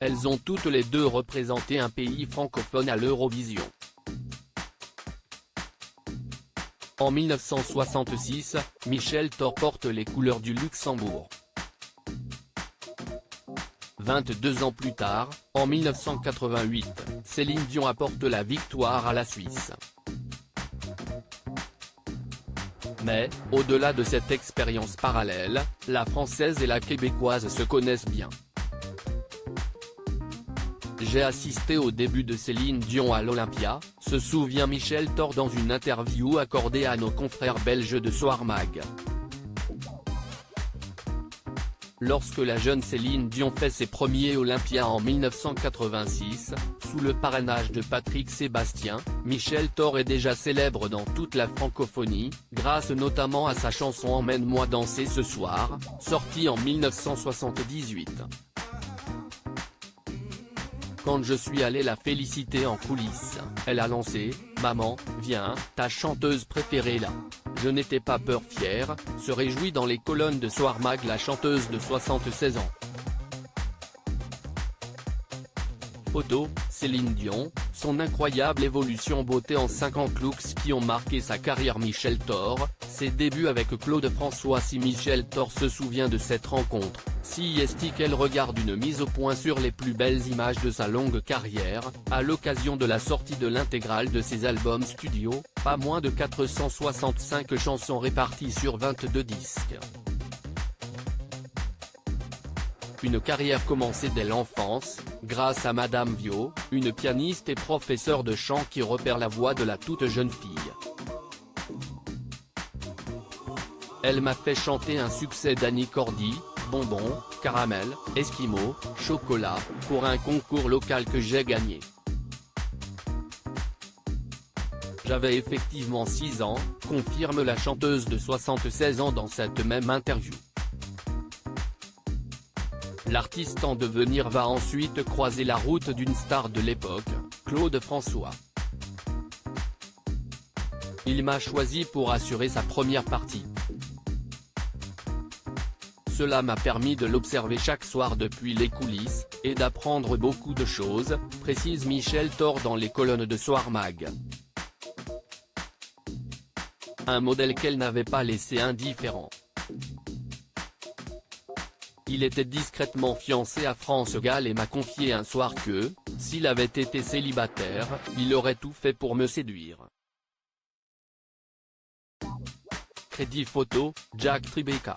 elles ont toutes les deux représenté un pays francophone à l'Eurovision. En 1966, Michel Thor porte les couleurs du Luxembourg. 22 ans plus tard, en 1988, Céline Dion apporte la victoire à la Suisse. Mais, au-delà de cette expérience parallèle, la Française et la Québécoise se connaissent bien. J'ai assisté au début de Céline Dion à l'Olympia, se souvient Michel Thor dans une interview accordée à nos confrères belges de Soir Mag. Lorsque la jeune Céline Dion fait ses premiers Olympia en 1986, sous le parrainage de Patrick Sébastien, Michel Thor est déjà célèbre dans toute la francophonie, grâce notamment à sa chanson Emmène-moi danser ce soir, sortie en 1978. Quand je suis allé la féliciter en coulisses, elle a lancé « Maman, viens, ta chanteuse préférée là ». Je n'étais pas peur fière, se réjouit dans les colonnes de Soir Mag la chanteuse de 76 ans. Photo, Céline Dion, son incroyable évolution beauté en 50 looks qui ont marqué sa carrière. Michel Thor, ses débuts avec Claude François. Si Michel Thor se souvient de cette rencontre, si est-il qu'elle regarde une mise au point sur les plus belles images de sa longue carrière, à l'occasion de la sortie de l'intégrale de ses albums studio, pas moins de 465 chansons réparties sur 22 disques. Une carrière commencée dès l'enfance, grâce à Madame Vio, une pianiste et professeure de chant qui repère la voix de la toute jeune fille. Elle m'a fait chanter un succès d'Annie Cordy, Bonbon, Caramel, Esquimau, Chocolat, pour un concours local que j'ai gagné. J'avais effectivement 6 ans, confirme la chanteuse de 76 ans dans cette même interview. L'artiste en devenir va ensuite croiser la route d'une star de l'époque, Claude François. Il m'a choisi pour assurer sa première partie. Cela m'a permis de l'observer chaque soir depuis les coulisses, et d'apprendre beaucoup de choses, précise Michel Thor dans les colonnes de Soir Mag. Un modèle qu'elle n'avait pas laissé indifférent. Il était discrètement fiancé à France Gall et m'a confié un soir que, s'il avait été célibataire, il aurait tout fait pour me séduire. Crédit photo, Jack Tribeca.